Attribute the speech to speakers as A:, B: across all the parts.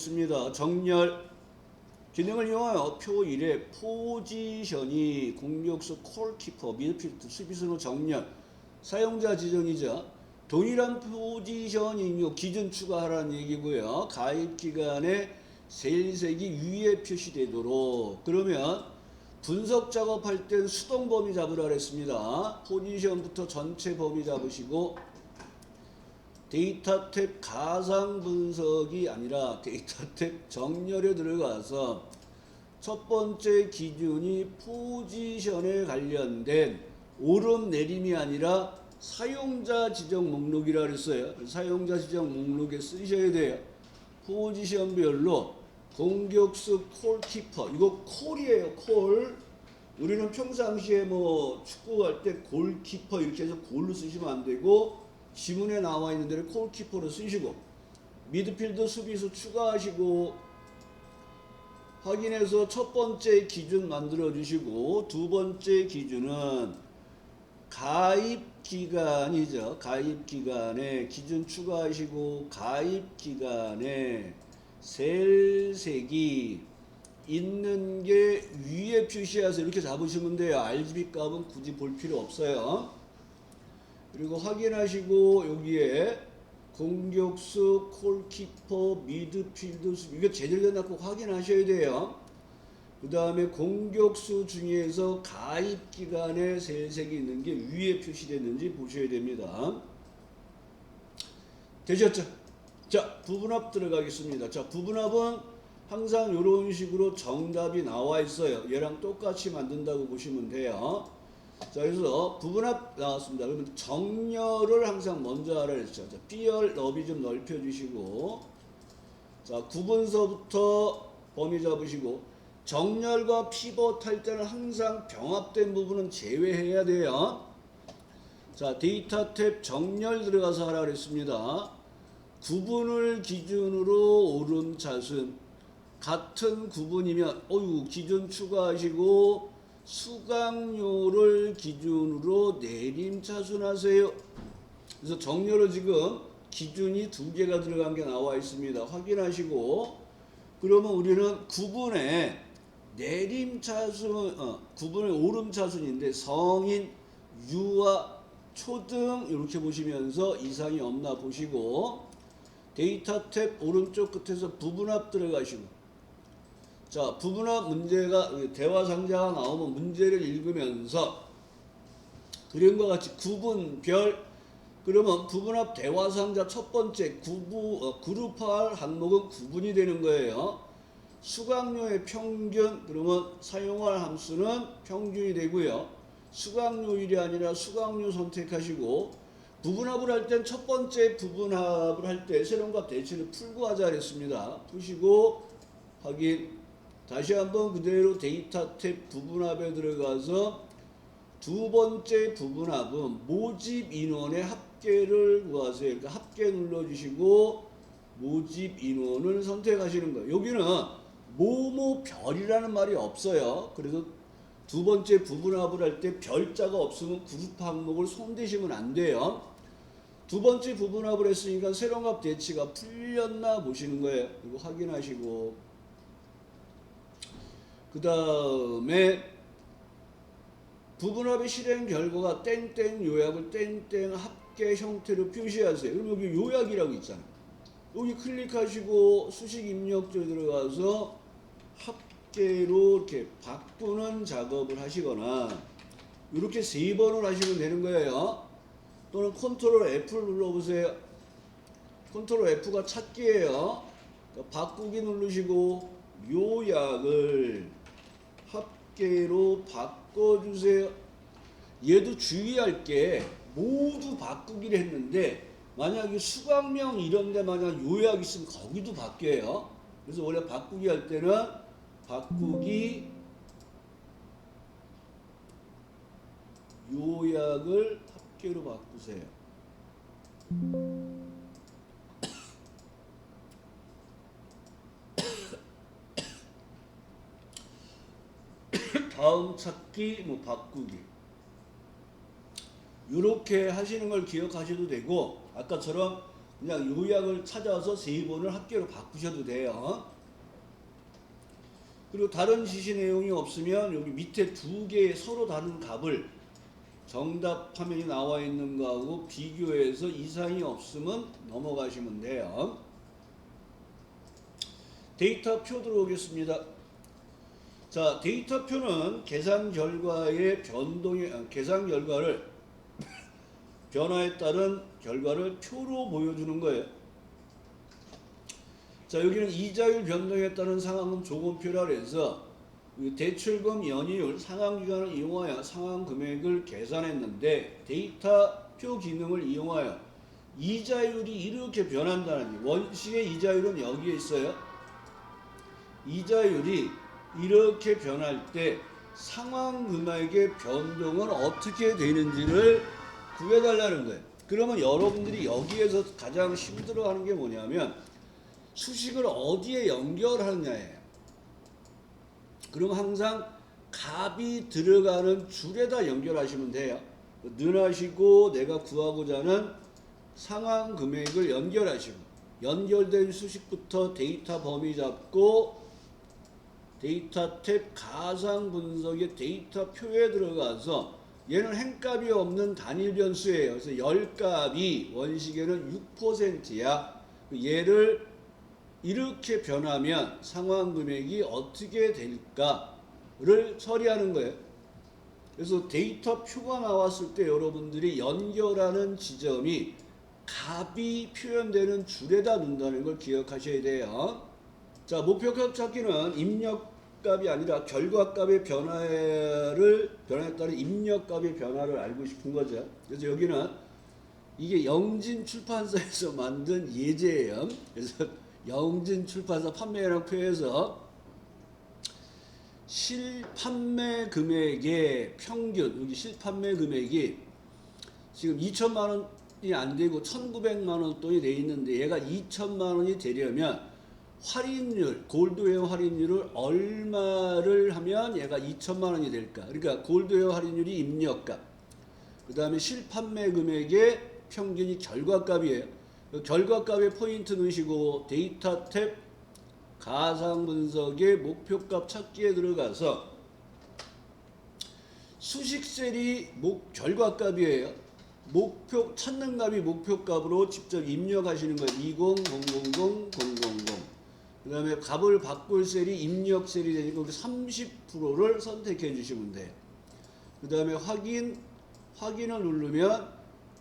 A: 있습니다. 정렬 기능을 이용하여 표 1의 포지션이 공격수 콜키퍼, 미드필드, 수비수로 정렬, 사용자 지정이자 동일한 포지션이며 기준 추가하라는 얘기고요. 가입 기간에 셀색이 위에 표시되도록. 그러면 분석 작업할 땐 수동 범위 잡으라 그랬습니다. 포지션부터 전체 범위 잡으시고 데이터 탭 가상 분석이 아니라 데이터 탭 정렬에 들어가서 첫 번째 기준이 포지션에 관련된 오름 내림이 아니라 사용자 지정 목록이라 그랬어요. 사용자 지정 목록에 쓰셔야 돼요. 포지션별로 공격수 콜키퍼, 이거 콜이에요. 콜. 우리는 평상시에 뭐 축구할 때 골키퍼 이렇게 해서 골로 쓰시면 안 되고 지문에 나와 있는 데를 콜키퍼로 쓰시고, 미드필드 수비수 추가하시고 확인해서 첫 번째 기준 만들어 주시고, 두 번째 기준은 가입 기간이죠. 가입 기간에 기준 추가하시고 가입 기간에 셀색이 있는 게 위에 표시해서 이렇게 잡으시면 돼요. RGB 값은 굳이 볼 필요 없어요. 그리고 확인하시고 여기에 공격수, 콜키퍼, 미드필드, 이거 제대로 됐나 꼭 확인하셔야 돼요. 그 다음에 공격수 중에서 가입 기간에 셀색이 있는 게 위에 표시됐는지 보셔야 됩니다. 되셨죠? 자, 부분합 들어가겠습니다. 자, 부분합은 항상 이런 식으로 정답이 나와 있어요. 얘랑 똑같이 만든다고 보시면 돼요. 자, 그래서 부분합 나왔습니다. 그러면 정렬을 항상 먼저 하라 그랬죠. 자, B열 너비 좀 넓혀주시고, 자, 구분서부터 범위 잡으시고, 정렬과 피벗 할 때는 항상 병합된 부분은 제외해야 돼요. 자, 데이터 탭 정렬 들어가서 하라 그랬습니다. 구분을 기준으로 오름차순, 같은 구분이면 기준 추가하시고 수강료를 기준으로 내림차순하세요. 그래서 정렬로 지금 기준이 두 개가 들어간 게 나와 있습니다. 확인하시고, 그러면 우리는 구분에 내림차순, 구분의 오름차순인데 성인, 유아, 초등 이렇게 보시면서 이상이 없나 보시고, 데이터 탭 오른쪽 끝에서 부분합 들어가시고, 자, 부분합 문제가 대화 상자가 나오면 문제를 읽으면서 그림과 같이 구분별, 그러면 부분합 대화 상자 첫 번째 그룹화할 항목은 구분이 되는 거예요. 수강료의 평균, 그러면 사용할 함수는 평균이 되고요. 수강료일이 아니라 수강료 선택하시고, 부분합을 할 땐 첫 번째 부분합을 할 때 세론값 대치를 풀고 하자 그랬습니다. 푸시고 확인. 다시 한번 그대로 데이터 탭 부분합에 들어가서 두 번째 부분합은 모집 인원의 합계를 구하세요. 그러니까 합계 눌러주시고 모집 인원을 선택하시는 거예요. 여기는 뭐뭐별이라는 말이 없어요. 그래서 두 번째 부분합을 할 때 별자가 없으면 그룹 항목을 손대시면 안 돼요. 두 번째 부분합을 했으니까 세론값 대치가 풀렸나 보시는 거예요. 이거 확인하시고, 그 다음에 부분합의 실행 결과가 땡땡 요약을 땡땡 합계 형태로 표시하세요. 그럼 여기 요약이라고 있잖아요. 여기 클릭하시고 수식 입력조에 들어가서 합계로 이렇게 바꾸는 작업을 하시거나 이렇게 3번을 하시면 되는 거예요. 또는 컨트롤 F를 눌러보세요. 컨트롤 F가 찾기예요. 그러니까 바꾸기 누르시고 요약을 합계로 바꿔주세요. 얘도 주의할 게 모두 바꾸기를 했는데 만약에 수강명 이런 데 만약 요약 있으면 거기도 바뀌어요. 그래서 원래 바꾸기 할 때는 바꾸기 요약을 합계로 바꾸세요. 다음 찾기, 바꾸기. 이렇게 하시는 걸 기억하셔도 되고, 아까처럼 그냥 요약을 찾아서 세 번을 합계로 바꾸셔도 돼요. 그리고 다른 지시 내용이 없으면 여기 밑에 두 개의 서로 다른 값을 정답 화면이 나와 있는 거하고 비교해서 이상이 없으면 넘어가시면 돼요. 데이터표 들어오겠습니다. 자, 데이터표는 계산 결과의 계산 결과를 변화에 따른 결과를 표로 보여주는 거예요. 자, 여기는 이자율 변동에 따른 상환금 조건표라 해서 대출금 연이율 상환기간을 이용하여 상환금액을 계산했는데 데이터표 기능을 이용하여 이자율이 이렇게 변한다는 원식의 이자율은 여기에 있어요. 이자율이 이렇게 변할 때 상환금액의 변동은 어떻게 되는지를 구해달라는 거예요. 그러면 여러분들이 여기에서 가장 힘들어하는 게 뭐냐면 수식을 어디에 연결하느냐예요. 그럼 항상 값이 들어가는 줄에다 연결하시면 돼요. 능하시고 내가 구하고자 하는 상환 금액을 연결하시고 연결된 수식부터 데이터 범위 잡고 데이터 탭 가상 분석의 데이터 표에 들어가서 얘는 행값이 없는 단일 변수예요. 그래서 열값이 원식에는 6%야. 얘를 이렇게 변하면 상환 금액이 어떻게 될까를 처리하는 거예요. 그래서 데이터 표가 나왔을 때 여러분들이 연결하는 지점이 값이 표현되는 줄에다 놓는다는 걸 기억하셔야 돼요. 자, 목표값 찾기는 입력값이 아니라 결과값의 변화에 따른 입력값의 변화를 알고 싶은 거죠. 그래서 여기는 이게 영진 출판사에서 만든 예제예요. 그래서 영진 출판사 판매량 표에서 실판매 금액의 평균, 여기 실판매 금액이 지금 2천만 원이 안 되고 1,900만 원 돈이 돼 있는데 얘가 2천만 원이 되려면 할인율, 골드웨어 할인율을 얼마를 하면 얘가 2천만 원이 될까? 그러니까 골드웨어 할인율이 입력값, 그 다음에 실판매 금액의 평균이 결과값이에요. 결과값에 포인트 넣으시고 데이터 탭 가상 분석의 목표값 찾기에 들어가서 수식 셀이 결과값이에요. 목표 찾는 값이 목표값으로 직접 입력하시는 거예요. 20000000. 그 다음에 값을 바꿀 셀이 입력 셀이 되니까 30%를 선택해 주시면 돼요. 그 다음에 확인을 누르면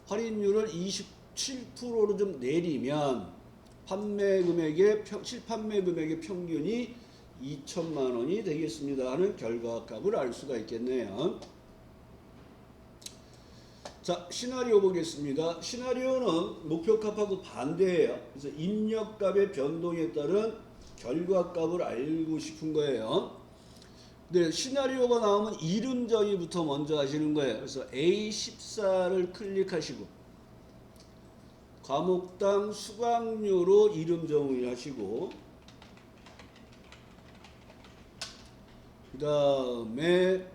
A: 할인율을 27%로 좀 내리면 실판매 금액의 평균이 2천만 원이 되겠습니다 하는 결과값을 알 수가 있겠네요. 자, 시나리오 보겠습니다. 시나리오는 목표값하고 반대예요. 그래서 입력값의 변동에 따른 결과값을 알고 싶은 거예요. 근데 시나리오가 나오면 이름 정의부터 먼저 하시는 거예요. 그래서 A14를 클릭하시고 과목당 수강료로 이름 정의를 하시고 그 다음에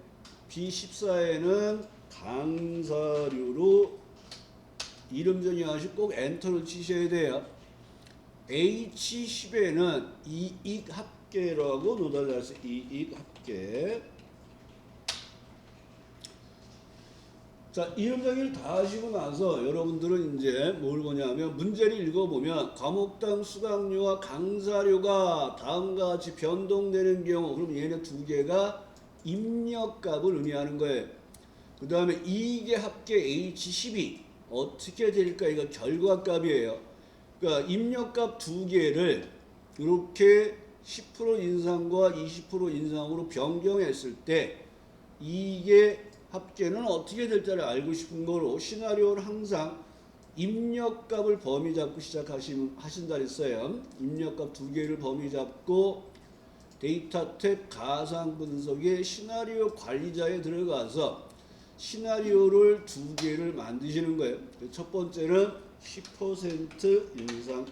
A: B14에는 강사료로 이름 정의하시고 꼭 엔터를 치셔야 돼요. H10에는 이익합계라고 노달려서 이익합계. 자, 이름 정의를 다 하시고 나서 여러분들은 이제 뭘 보냐면 문제를 읽어보면 과목당 수강료와 강사료가 다음과 같이 변동되는 경우, 그럼 얘네 두 개가 입력값을 의미하는 거예요. 그 다음에 이익의 합계 H12 어떻게 될까? 이거 결과값이에요. 그러니까 입력값 두 개를 이렇게 10% 인상과 20% 인상으로 변경했을 때 이익의 합계는 어떻게 될지를 알고 싶은 거로 시나리오를 항상 입력값을 범위 잡고 하신다 했어요. 입력값 두 개를 범위 잡고 데이터 탭 가상 분석의 시나리오 관리자에 들어가서 시나리오를 두 개를 만드시는 거예요. 첫 번째는 10% 인상.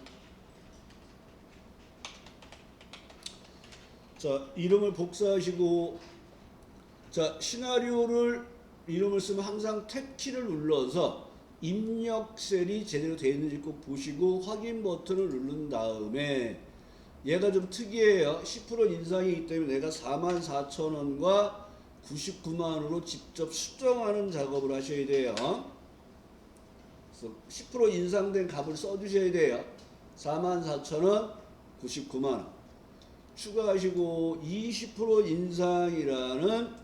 A: 자, 이름을 복사하시고, 자, 시나리오를 이름을 쓰면 항상 탭키를 눌러서 입력 셀이 제대로 되어 있는지 꼭 보시고 확인 버튼을 누른 다음에 얘가 좀 특이해요. 10% 인상이기 때문에 내가 44,000원과 99만원으로 직접 수정하는 작업을 하셔야 돼요. 그래서 10% 인상된 값을 써주셔야 돼요. 44,000원, 99만원. 추가하시고 20% 인상이라는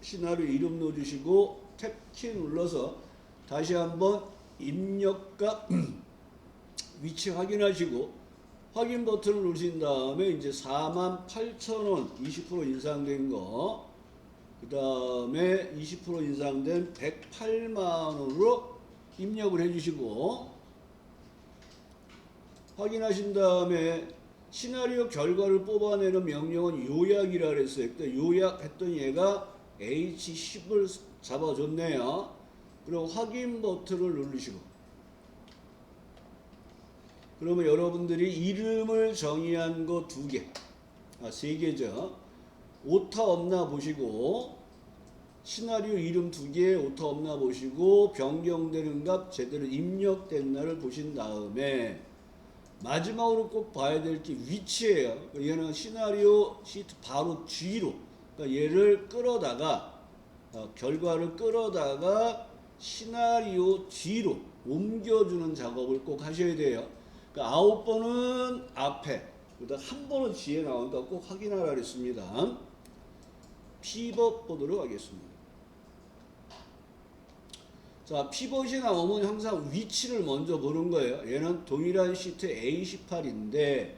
A: 시나리오 이름 넣어주시고 탭키 눌러서 다시 한번 입력값 위치 확인하시고 확인 버튼을 누르신 다음에 이제 48,000원 20% 인상된 거, 그 다음에 20% 인상된 108만원으로 입력을 해주시고 확인하신 다음에 시나리오 결과를 뽑아내는 명령은 요약이라 그랬어요. 그때 요약했더니 얘가 H10을 잡아줬네요. 그리고 확인 버튼을 누르시고 그러면 여러분들이 이름을 정의한 거 2개, 3개죠. 오타 없나 보시고 시나리오 이름 2개 오타 없나 보시고 변경되는 값 제대로 입력된 날을 보신 다음에 마지막으로 꼭 봐야 될 게 위치예요. 얘는 시나리오 시트 바로 뒤로, 그러니까 얘를 끌어다가 결과를 끌어다가 시나리오 뒤로 옮겨주는 작업을 꼭 하셔야 돼요. 그러니까 9번은 앞에, 그다음 1번은 뒤에 나오니까 꼭 확인하라 그랬습니다. 피벗 보도록 하겠습니다. 자, 피벗이 나오면 항상 위치를 먼저 보는 거예요. 얘는 동일한 시트 A18인데,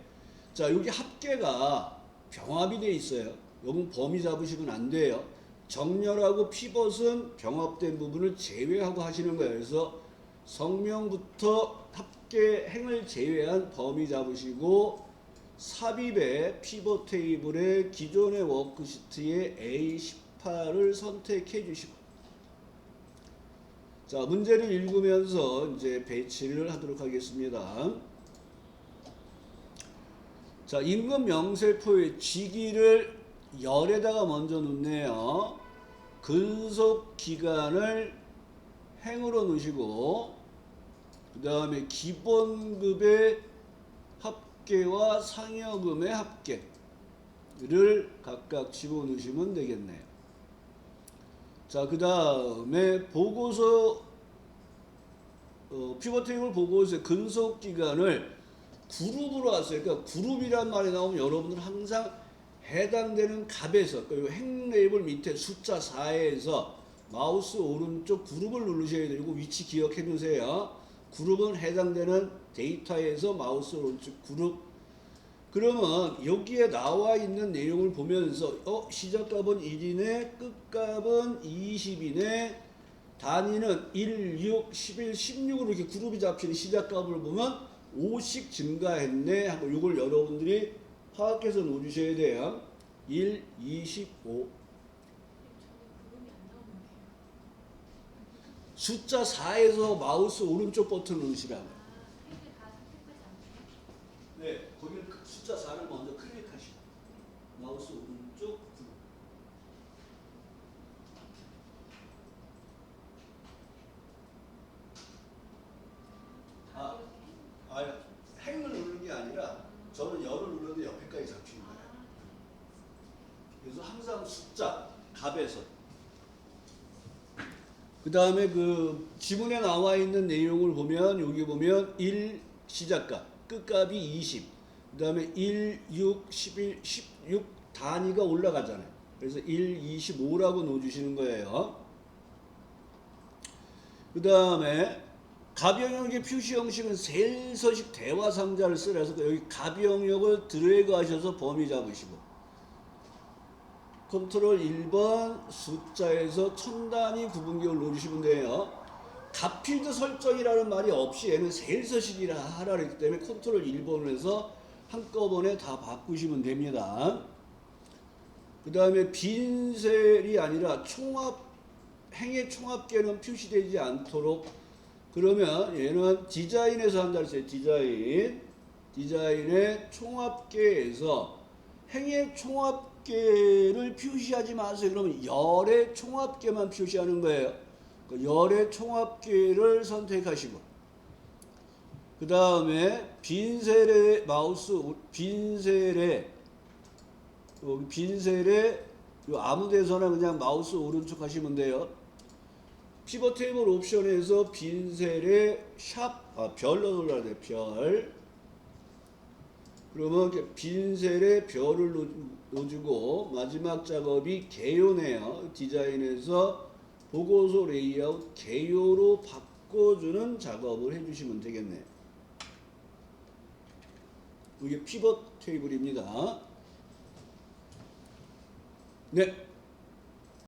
A: 자, 여기 합계가 병합이 돼 있어요. 여기 범위 잡으시면 안 돼요. 정렬하고 피벗은 병합된 부분을 제외하고 하시는 거예요. 그래서 성명부터 합계 행을 제외한 범위 잡으시고 삽입의 피벗 테이블의 기존의 워크시트의 A18을 선택해 주시고, 자, 문제를 읽으면서 이제 배치를 하도록 하겠습니다. 자, 임금 명세표의 쥐기를 열에다가 먼저 놓네요. 근속 기간을 행으로 넣으시고, 그 다음에 기본급의 합계와 상여금의 합계를 각각 집어넣으시면 되겠네요. 자, 그 다음에 보고서, 피벗 테이블 보고서의 근속 기간을 그룹으로 왔어요. 그러니까 그룹이란 말이 나오면 여러분들 항상 해당되는 값에서, 그러니까 행 레이블 밑에 숫자 4에서 마우스 오른쪽 그룹을 누르셔야 되고 위치 기억해 두세요. 그룹은 해당되는 데이터에서 마우스 오른쪽 그룹. 그러면 여기에 나와 있는 내용을 보면서 시작값은 1이네, 끝값은 20이네, 단위는 1, 6, 11, 16으로 이렇게 그룹이 잡히는 시작값을 보면 5씩 증가했네 하고 이걸 여러분들이 파악해서 놓으셔야 돼요. 1, 25. 숫자 4에서 마우스 오른쪽 버튼을 누르시라고요. 네, 거기를 숫자 4를 먼저 클릭하시고 마우스 오른쪽 그룹. 행을 누르는 게 아니라 저는 열을 눌렀는데 옆에까지 잡히는 거예요. 그래서 항상 숫자 값에서, 그 다음에 그 지문에 나와 있는 내용을 보면 여기 보면 1 시작값, 끝값이 20, 그 다음에 1, 6, 11, 16 단위가 올라가잖아요. 그래서 1, 25라고 넣어주시는 거예요. 그 다음에 가병역의 표시 형식은 셀서식 대화 상자를 쓰라서 여기 가병역을 드래그 하셔서 범위 잡으시고 컨트롤 1번 숫자에서 1000단위 구분기호를 누르시면 돼요. 값필드 설정이라는 말이 없이 얘는 셀서식이라 하라 그랬기 때문에 컨트롤 1번을 해서 한꺼번에 다 바꾸시면 됩니다. 그 다음에 빈 셀이 아니라 행의 총합계는 표시되지 않도록, 그러면 얘는 디자인에서 한다 했어요. 디자인의 총합계에서 행의 총합계를 표시하지 마세요. 그러면 열의 총합계만 표시하는 거예요. 그 열의 총합계를 선택하시고 그 다음에 빈셀의 마우스 빈셀의 요 아무 데서나 그냥 마우스 오른쪽 하시면 돼요. 피벗 테이블 옵션에서 빈셀의 별로 눌러야 돼. 별. 그러면 이렇게 빈셀에 별을 넣어주고 마지막 작업이 개요네요. 디자인에서 보고서 레이아웃 개요로 바꿔주는 작업을 해주시면 되겠네요. 이게 피벗 테이블입니다. 네.